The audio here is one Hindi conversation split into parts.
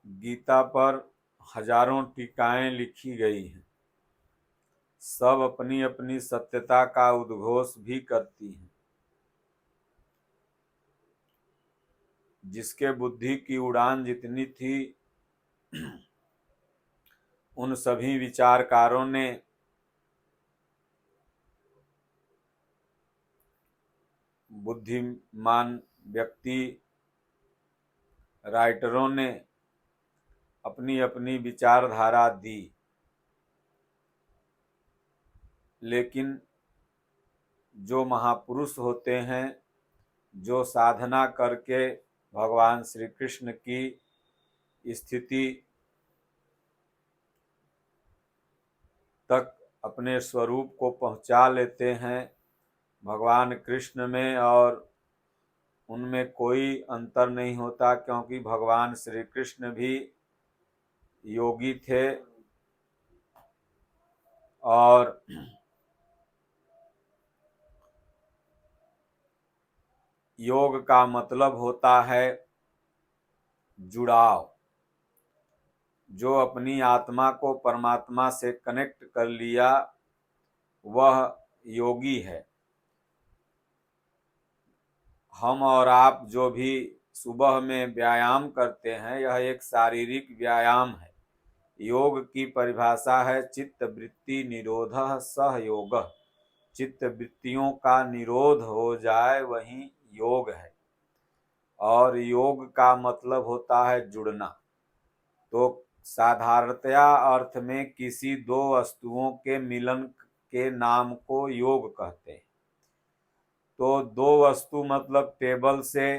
गीता पर हजारों टीकाएं लिखी गई हैं, सब अपनी अपनी सत्यता का उद्घोष भी करती हैं। जिसके बुद्धि की उड़ान जितनी थी, उन सभी विचारकारों ने बुद्धिमान व्यक्ति राइटरों ने अपनी अपनी विचारधारा दी, लेकिन जो महापुरुष होते हैं, जो साधना करके भगवान श्री कृष्ण की स्थिति तक अपने स्वरूप को पहुंचा लेते हैं, भगवान कृष्ण में और उनमें कोई अंतर नहीं होता, क्योंकि भगवान श्री कृष्ण भी योगी थे और योग का मतलब होता है जुड़ाव। जो अपनी आत्मा को परमात्मा से कनेक्ट कर लिया वह योगी है। हम और आप जो भी सुबह में व्यायाम करते हैं, यह एक शारीरिक व्यायाम है। योग की परिभाषा है चित्त वृत्ति निरोधः सह योगः। चित्त वृत्तियों का निरोध हो जाए वही योग है, और योग का मतलब होता है जुड़ना। तो साधारणतया अर्थ में किसी दो वस्तुओं के मिलन के नाम को योग कहते हैं। तो दो वस्तु मतलब टेबल से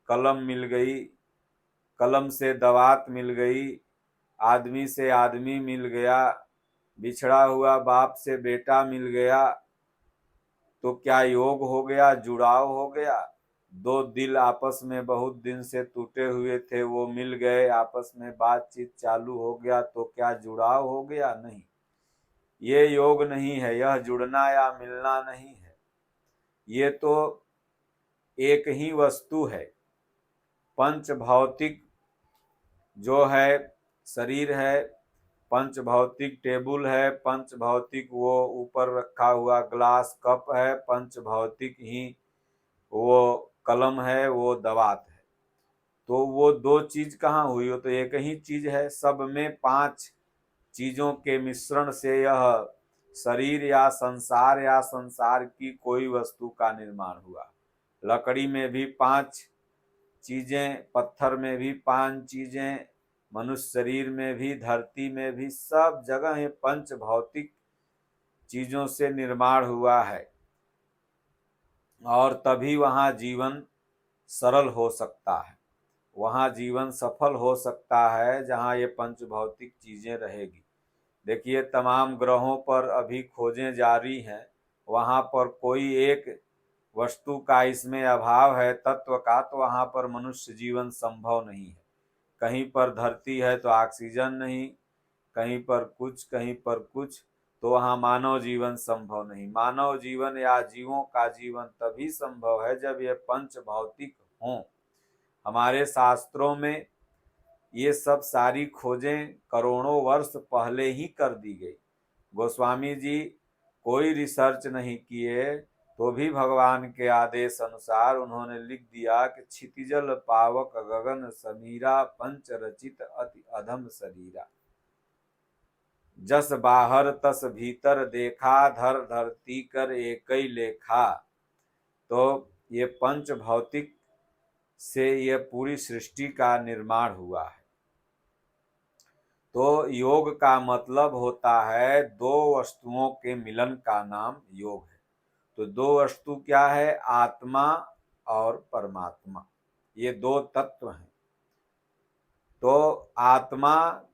कलम मिल गई, कलम से दवात मिल गई, आदमी से आदमी मिल गया, बिछड़ा हुआ बाप से बेटा मिल गया, तो क्या योग हो गया, जुड़ाव हो गया। दो दिल आपस में बहुत दिन से टूटे हुए थे, वो मिल गए, आपस में बातचीत चालू हो गया, तो क्या जुड़ाव हो गया? नहीं, ये योग नहीं है, यह जुड़ना या मिलना नहीं है। ये तो एक ही वस्तु है। पंच भौतिक जो है शरीर है, पंच भौतिक टेबल है, पंच भौतिक वो ऊपर रखा हुआ ग्लास कप है, पंच भौतिक ही वो कलम है, वो दवात है। तो वो दो चीज कहाँ हुई? हो तो एक ही चीज है। सब में पांच चीजों के मिश्रण से यह शरीर या संसार की कोई वस्तु का निर्माण हुआ। लकड़ी में भी पांच चीजें, पत्थर में भी पांच चीजें, मनुष्य शरीर में भी, धरती में भी, सब जगह ये पंच भौतिक चीजों से निर्माण हुआ है। और तभी वहां जीवन सरल हो सकता है, वहां जीवन सफल हो सकता है जहां ये पंच भौतिक चीजें रहेगी। देखिए, तमाम ग्रहों पर अभी खोजें जारी हैं, वहां पर कोई एक वस्तु का इसमें अभाव है तत्व का, तो वहां पर मनुष्य जीवन संभव नहीं है। कहीं पर धरती है तो ऑक्सीजन नहीं, कहीं पर कुछ, कहीं पर कुछ, तो वहां मानव जीवन संभव नहीं। मानव जीवन या जीवों का जीवन तभी संभव है जब ये पंच भौतिक हों। हमारे शास्त्रों में ये सब सारी खोजें करोड़ों वर्ष पहले ही कर दी गई। गोस्वामी जी कोई रिसर्च नहीं किए, तो भी भगवान के आदेश अनुसार उन्होंने लिख दिया कि क्षितिजल पावक गगन समीरा पंच रचित अति अधम शरीरा। जस बाहर तस भीतर देखा, धर धरती कर एकई लेखा। तो ये पंच भौतिक से ये पूरी सृष्टि का निर्माण हुआ है। तो योग का मतलब होता है दो वस्तुओं के मिलन का नाम योग है। तो दो वस्तु क्या है? आत्मा और परमात्मा, ये दो तत्व हैं। तो आत्मा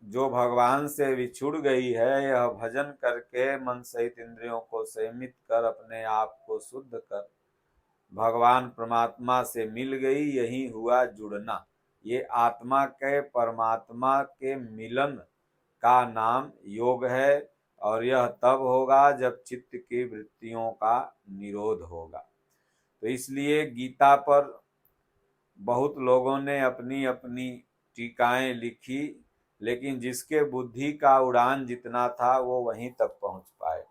जो भगवान से विछुड़ गई है, यह भजन करके मन सहित इंद्रियों को संयमित कर अपने आप को शुद्ध कर भगवान परमात्मा से मिल गई, यही हुआ जुड़ना। ये आत्मा के परमात्मा के मिलन का नाम योग है, और यह तब होगा जब चित्त की वृत्तियों का निरोध होगा। तो इसलिए गीता पर बहुत लोगों ने अपनी अपनी टीकाएं लिखी, लेकिन जिसके बुद्धि का उड़ान जितना था वो वहीं तक पहुंच पाए।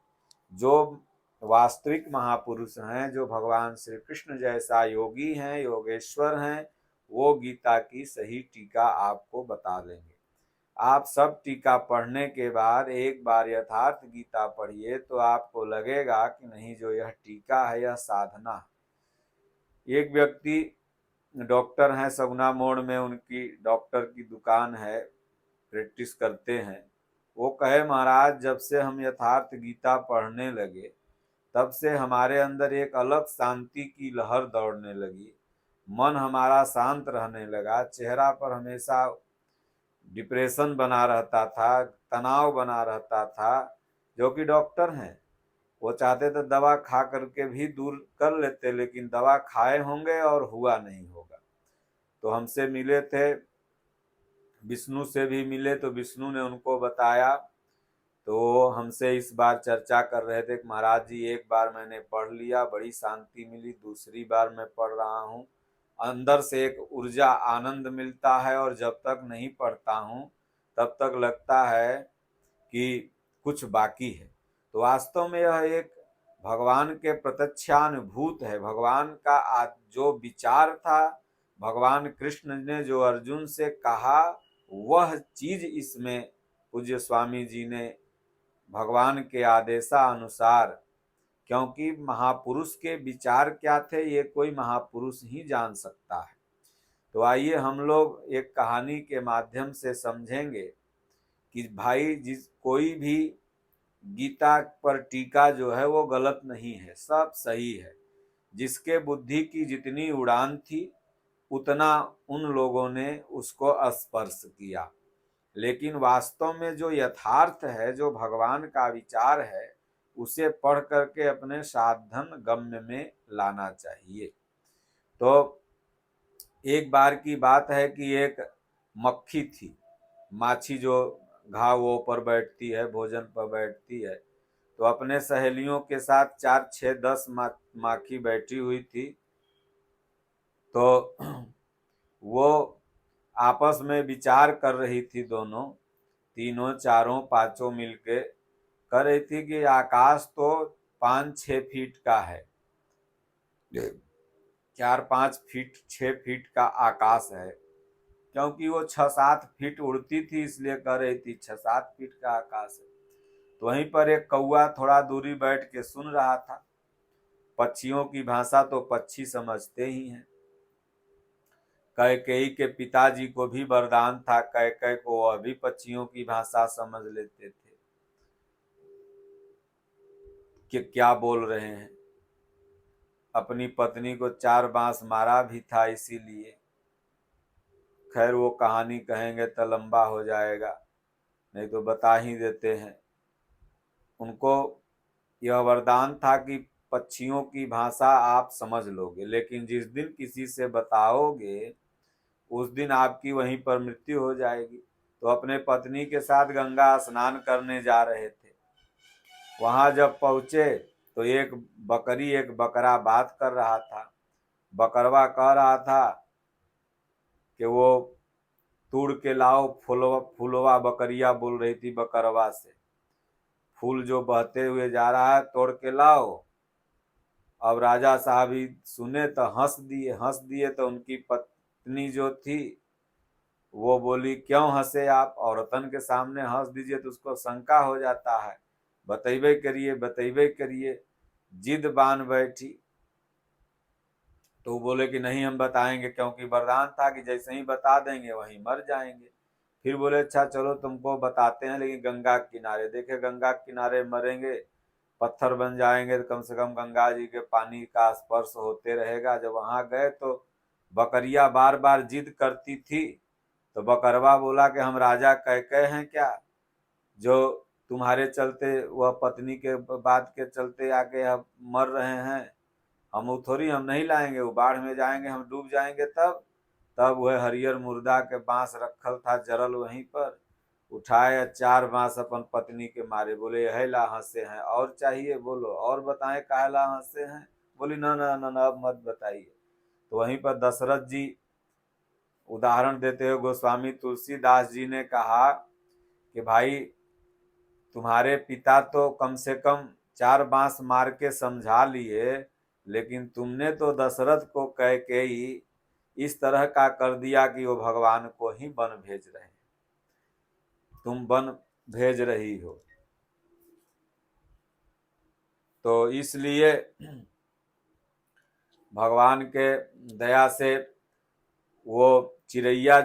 जो वास्तविक महापुरुष हैं, जो भगवान श्री कृष्ण जैसा योगी हैं, योगेश्वर हैं, वो गीता की सही टीका आपको बता देंगे। आप सब टीका पढ़ने के बाद एक बार यथार्थ गीता पढ़िए तो आपको लगेगा कि नहीं, जो यह टीका है यह साधना है। एक व्यक्ति डॉक्टर हैं, सगुना मोड़ में उनकी डॉक्टर की दुकान है, प्रैक्टिस करते हैं। वो कहे, महाराज जब से हम यथार्थ गीता पढ़ने लगे तब से हमारे अंदर एक अलग शांति की लहर दौड़ने लगी, मन हमारा शांत रहने लगा, चेहरा पर हमेशा डिप्रेशन बना रहता था, तनाव बना रहता था। जो कि डॉक्टर हैं, वो चाहते तो दवा खा करके भी दूर कर लेते, लेकिन दवा खाए होंगे और हुआ नहीं होगा। तो हमसे मिले थे, विष्णु से भी मिले, तो विष्णु ने उनको बताया। तो हमसे इस बार चर्चा कर रहे थे कि महाराज जी एक बार मैंने पढ़ लिया, बड़ी शांति मिली, दूसरी बार मैं पढ़ रहा हूँ, अंदर से एक ऊर्जा आनंद मिलता है, और जब तक नहीं पढ़ता हूँ तब तक लगता है कि कुछ बाकी है। तो वास्तव में यह एक भगवान के प्रत्यक्षानुभूत है। भगवान का जो विचार था, भगवान कृष्ण ने जो अर्जुन से कहा, वह चीज इसमें पूज्य स्वामी जी ने भगवान के आदेशानुसार, क्योंकि महापुरुष के विचार क्या थे ये कोई महापुरुष ही जान सकता है। तो आइए हम लोग एक कहानी के माध्यम से समझेंगे कि भाई कोई भी गीता पर टीका जो है वो गलत नहीं है, सब सही है। जिसके बुद्धि की जितनी उड़ान थी उतना उन लोगों ने उसको स्पर्श किया, लेकिन वास्तव में जो यथार्थ है, जो भगवान का विचार है, उसे पढ़ करके अपने साधन गम्य में लाना चाहिए। तो एक बार की बात है कि एक मक्खी थी, माछी जो घावों पर बैठती है, भोजन पर बैठती है, तो अपने सहेलियों के साथ 4, 6, 10 माखी बैठी हुई थी। तो वो आपस में विचार कर रही थी, दोनों, तीनों, चारों, पांचों मिलके कर रही थी कि आकाश तो 5-6 फीट का है, 4-5 फीट 6 फीट का आकाश है। क्योंकि वो 6-7 फीट उड़ती थी इसलिए कह रही थी 6-7 फीट का आकाश है। तो वहीं पर एक कौआ थोड़ा दूरी बैठ के सुन रहा था। पक्षियों की भाषा तो पक्षी समझते ही हैं। कैकेयी के पिताजी को भी वरदान था, कैकेयी को वह भी पक्षियों की भाषा समझ लेते थे कि क्या बोल रहे हैं। अपनी पत्नी को 4 बांस मारा भी था इसीलिए। खैर वो कहानी कहेंगे तो लंबा हो जाएगा, नहीं तो बता ही देते हैं। उनको यह वरदान था कि पक्षियों की भाषा आप समझ लोगे, लेकिन जिस दिन किसी से बताओगे उस दिन आपकी वहीं पर मृत्यु हो जाएगी। तो अपने पत्नी के साथ गंगा स्नान करने जा रहे थे। वहां जब पहुंचे तो एक बकरी, एक बकरा बात कर रहा था। बकरवा कह रहा था कि वो तोड़ के लाओ फूलवा, बकरिया बोल रही थी बकरवा से, फूल जो बहते हुए जा रहा है तोड़ के लाओ। अब राजा साहब ही सुने तो हंस दिए। तो उनकी पत्नी जो थी वो बोली, क्यों हंसे आप, औरतन के सामने हंस दीजिए तो उसको शंका हो जाता है, बतैबे करिए बतैबे करिए। जिद बांध बैठी। तो बोले कि नहीं हम बताएंगे, क्योंकि वरदान था कि जैसे ही बता देंगे वहीं मर जाएंगे। फिर बोले अच्छा चलो तुमको बताते हैं, लेकिन गंगा के किनारे। देखे गंगा के किनारे मरेंगे, पत्थर बन जाएंगे, तो कम से कम गंगा जी के पानी का स्पर्श होते रहेगा। जब वहां गए तो बकरिया बार बार जिद करती थी। तो बकरवा बोला कि हम राजा कैकेयी हैं क्या, जो तुम्हारे चलते, वह पत्नी के बात के चलते आके हम मर रहे हैं। हम वो थोड़ी, हम नहीं लाएंगे, वो बाढ़ में जाएंगे, हम डूब जाएंगे। तब वह हरियर मुर्दा के बांस रखल था जरल, वहीं पर उठाए 4 बांस अपन पत्नी के मारे। बोले यह ला हंसे हैं, और चाहिए बोलो, और बताएं काहे ला हंसे हैं। बोली ना ना ना ना अब मत बताइए। तो वहीं पर दशरथ जी उदाहरण देते हुए गोस्वामी तुलसीदास जी ने कहा कि भाई तुम्हारे पिता तो कम से कम 4 बांस मार के समझा लिए, लेकिन तुमने तो दशरथ को कैकेयी इस तरह का कर दिया कि वो भगवान को ही वन भेज रहे हैं, तुम वन भेज रही हो। तो इसलिए भगवान के दया से वो चिड़ैया